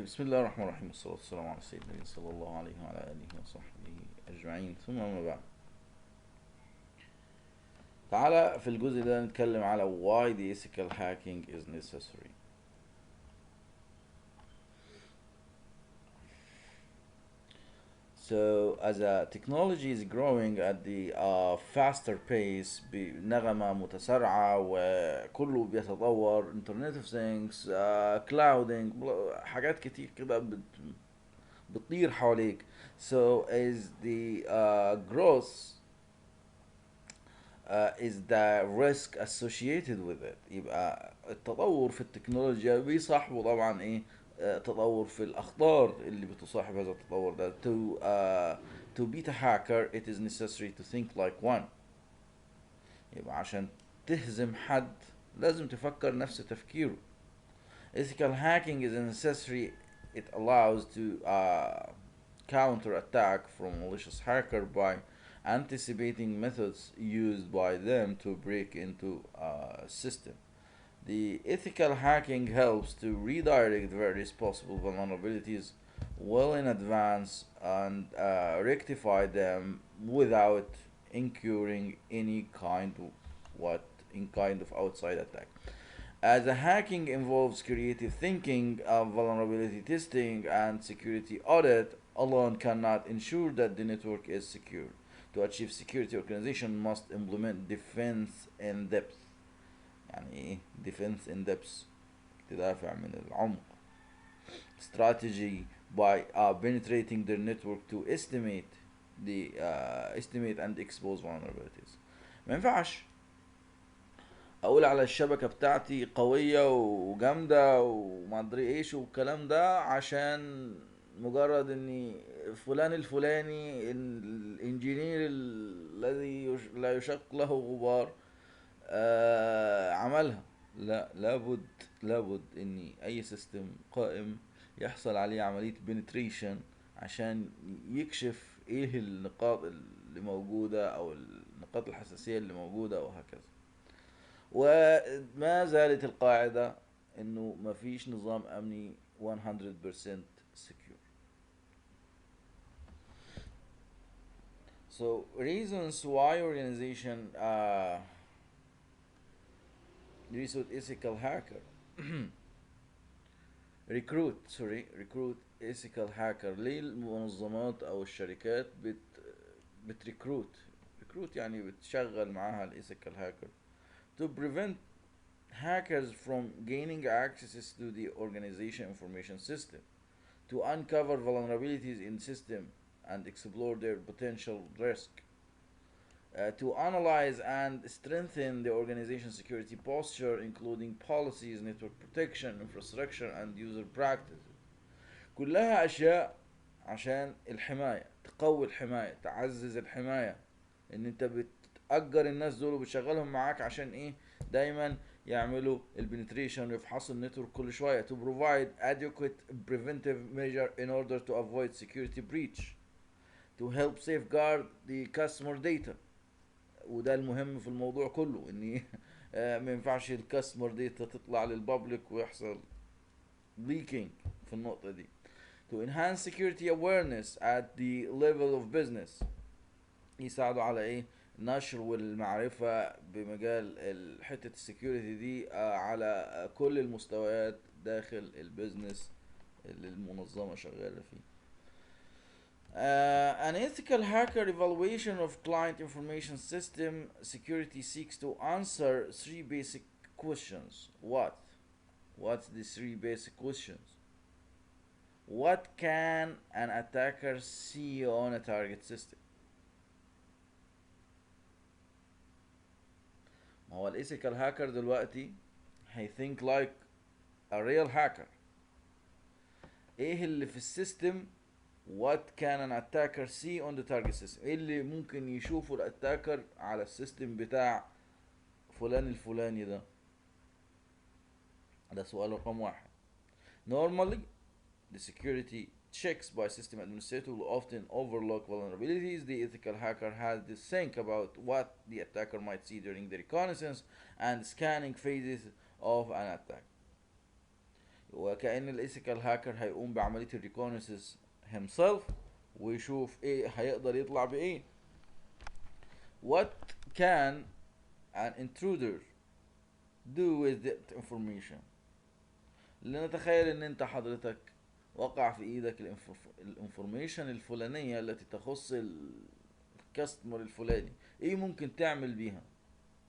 بسم الله الرحمن الرحيم، والصلاة والسلام على سيدنا النبي صلى الله عليه وعلى آله وصحبه أجمعين، ثم أما بعد. تعالى في الجزء ده نتكلم على why the ethical hacking is necessary. So as a technology is growing at the faster pace بنغمة متسارعة وكله بيتطور، Internet of Things, clouding، حاجات كتير كده بتطير حواليك. So as the growth is the risk associated with it. يبقى التطور في التكنولوجيا بيصاحبه طبعا ايه؟ تطور في الاخطار اللي بتصاحب هذا التطور ده. To beat a hacker it is necessary to think like one. يبقى عشان تهزم حد لازم تفكر نفس تفكيره. Ethical hacking is necessary. It allows to counter attack from malicious hacker by anticipating methods used by them to break into a system. The ethical hacking helps to redirect various possible vulnerabilities well in advance and rectify them without incurring any kind of outside attack. As the hacking involves creative thinking, vulnerability testing, and security audit alone cannot ensure that the network is secure. To achieve security, organization must implement defense in depth. يعني ايه defense in depth؟ تدافع من العمق. Strategy by penetrating their network to estimate and expose vulnerabilities. ما ينفعش اقول على الشبكة بتاعتي قوية وجامدة وما ادري ايش والكلام ده عشان مجرد اني فلان الفلاني الانجينير الذي لا يشق له غبار عملها. لا، لابد ان اي سيستم قائم يحصل عليه عملية بنتريشن عشان يكشف ايه النقاط اللي موجودة او النقاط الحساسية اللي موجودة وهكذا. وما زالت القاعدة انه ما فيش نظام امني 100% secure. So reasons why organization recruit ethical hacker recruit ethical hacker. ليه المنظمات او الشركات بتريكروت؟ ريكروت يعني بتشغل معاها الايثيكال هاكر to prevent hackers from gaining access to the organization information system, to uncover vulnerabilities in system and explore their potential risk, to analyze and strengthen the organization security posture including policies, network protection, infrastructure and user practices. كلها أشياء عشان الحماية، تقوي الحماية، تعزز الحماية. ان انت بتأجر الناس دول وبتشغلهم معاك عشان ايه؟ دايما يعملوا البنتريشن ويفحصوا النتورك كل شوية to provide adequate preventive measure in order to avoid security breach, to help safeguard the customer data. وده المهم في الموضوع كله، ان ما ينفعش الكاستمر داتا تطلع للبابليك ويحصل leaking في النقطة دي. To enhance security awareness at the level of business. يساعدوا على ايه؟ نشر والمعرفة بمجال حتة السكيورتي دي على كل المستويات داخل البيزنس اللي المنظمة شغالة فيه. An ethical hacker evaluation of client information system security seeks to answer three basic questions. What's the three basic questions? What can an attacker see on a target system? ما هو الايثيكال هاكر دلوقتي هي think like a real hacker. ايه اللي في السيستم؟ what can an attacker see on the target system؟ ايه اللي ممكن يشوفه الاتاكر على السيستم بتاع فلان الفلاني ده؟ ده سؤال رقم واحد. Normally the security checks by system administrator will often overlook vulnerabilities. The ethical hacker has to think about what the attacker might see during the reconnaissance and scanning phases of an attack. وكأن الاسيكال هاكر هيقوم بعملية الريكونسس himself ويشوف ايه هيقدر يطلع بايه. What can an intruder do with that information؟ لنتخيل ان انت حضرتك وقع في ايدك الانفورميشن الفلانية التي تخص الكاستمر الفلاني، ايه ممكن تعمل بيها؟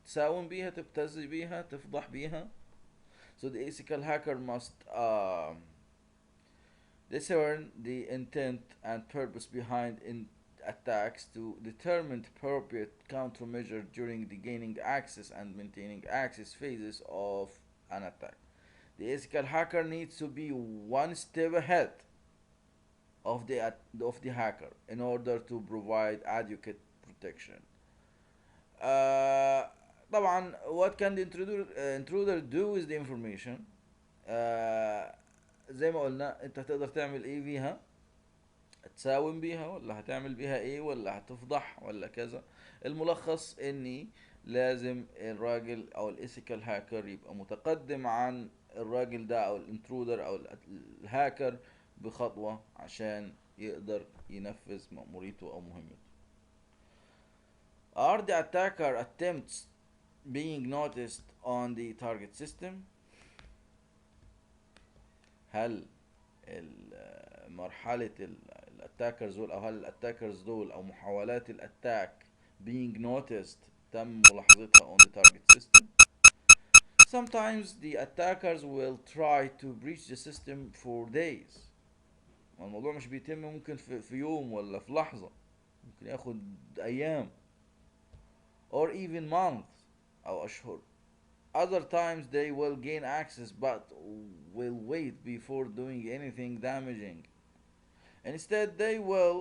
تساوم بيها، تبتز بيها، تفضح بيها. So the ethical hacker must discern the intent and purpose behind attacks to determine the appropriate countermeasure during the gaining access and maintaining access phases of an attack. The ethical hacker needs to be one step ahead of the hacker in order to provide adequate protection. Uh, طبعا what can the intruder do with the information؟ زي ما قلنا انت هتقدر تعمل ايه بيها، تساوم بيها ولا هتعمل بيها ايه ولا هتفضح ولا كذا. الملخص اني لازم الراجل او الايثيكال هاكر يبقى متقدم عن الراجل ده او الانترودر او الهاكر بخطوة عشان يقدر ينفذ مأموريته او مهمته. Are the attacker attempts being noticed on the target system؟ هل مرحلة الاتاكرز دول او هل الاتاكرز دول او محاولات الاتاك being noticed تم ملاحظتها on the target system؟ Sometimes the attackers will try to breach the system for days. الموضوع مش بيتم ممكن في يوم ولا في لحظة، ممكن ياخد ايام or even months أو أشهر. Other times they will gain access but will wait before doing anything damaging. Instead, they will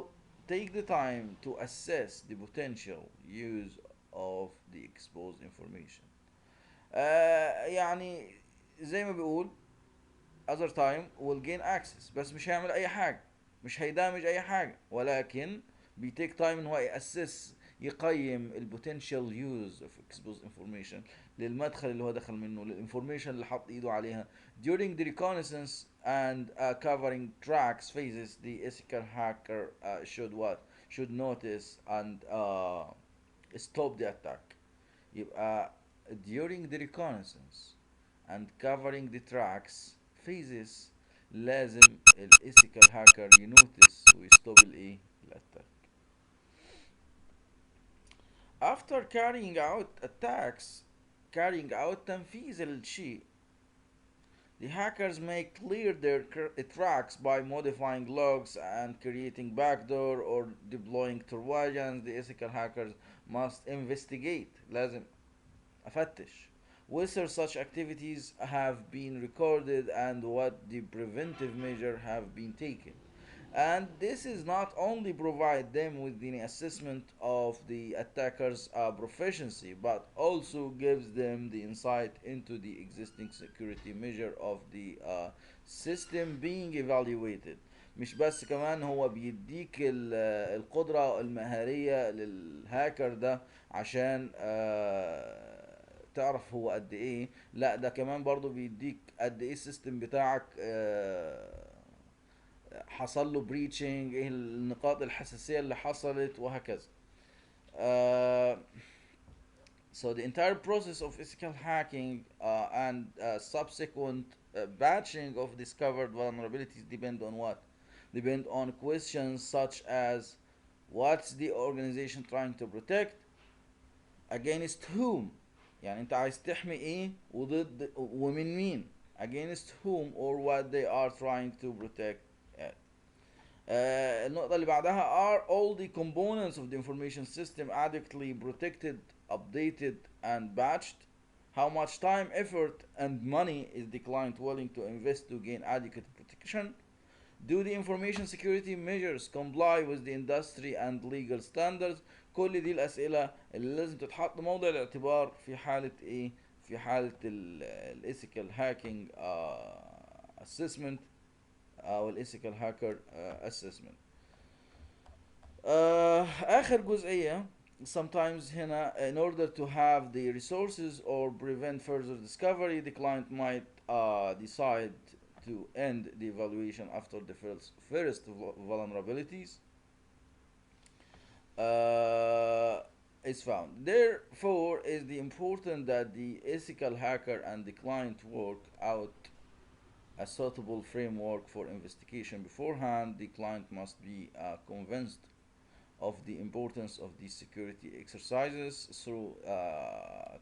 take the time to assess the potential use of the exposed information. يعني زي ما بيقول other time will gain access بس مش هيعمل أي حاجة، مش هيدامج أي حاجة، ولكن بيتيك تايم إن هو يأسس يقيم البوتنشال يوز اوف exposed information للمدخل اللي هو دخل منه، للانفورميشن اللي حط ايده عليها. During the reconnaissance and covering tracks phases, the ethical hacker should what? Should notice and stop the attack. يبقى during the reconnaissance and covering the tracks phases لازم الethical hacker ينوتس ويستوب الايه؟ الاتاك. After carrying out attacks, carrying out تنفيذ الشيء, the hackers may clear their tracks by modifying logs and creating backdoor or deploying trojans. The ethical hackers must investigate. لازم أفتش whether such activities have been recorded and what the preventive measures have been taken. And this is not only provide them with the assessment of the attacker's proficiency, but also gives them the insight into the existing security measure of the system being evaluated. مش بس كمان هو بيديك القدرة المهارية للهاكر ده عشان تعرف هو قد ايه، لا ده كمان برضو بيديك قد ايه السيستم بتاعك حصل له بريتشنج، ايه النقاط الحساسية اللي حصلت وهكذا. So the entire process of ethical hacking and subsequent patching of discovered vulnerabilities depend on what? Depend on questions such as what's the organization trying to protect, against whom، يعني انت عايز تحمي ايه وضد ومن مين، against whom or what they are trying to protect. النقطة اللي بعدها are all the components of the information system adequately protected, updated and patched. How much time, effort and money is the client willing to invest to gain adequate protection? Do the information security measures comply with the industry and legal standards؟ كل دي الأسئلة اللي لازم تتحط موضع الاعتبار في حالة ايه؟ في حالة الethical hacking assessment او الethical hacker assessment. آخر جزئية sometimes هنا in order to have the resources or prevent further discovery the client might decide to end the evaluation after the first vulnerabilities uh, is found. Therefore, is the important that the ethical hacker and the client work out a suitable framework for investigation beforehand. The client must be convinced of the importance of these security exercises through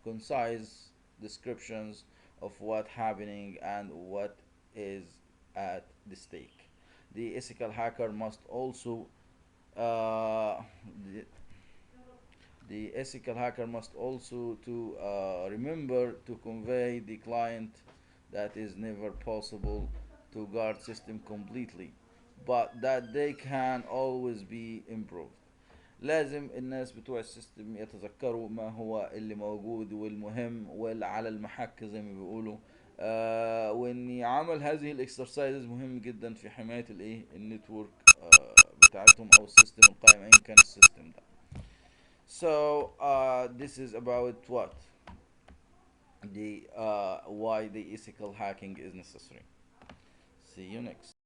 concise descriptions of what's happening and what is at the stake. The ethical hacker must also uh, the, the ethical hacker must also to remember to convey the client that is never possible to guard system completely, but that they can always be improved. لازم الناس بتوع السيستم يتذكروا ما هو اللي موجود والمهم واللي على المحك زي ما بيقولوا. وان عمل هذه الاكسرسايزز مهم جدا في حماية الايه النتورك بتاعتهم او السيستم القائم ايا كان السيستم ده. So this is about what the why the ethical hacking is necessary. See you next.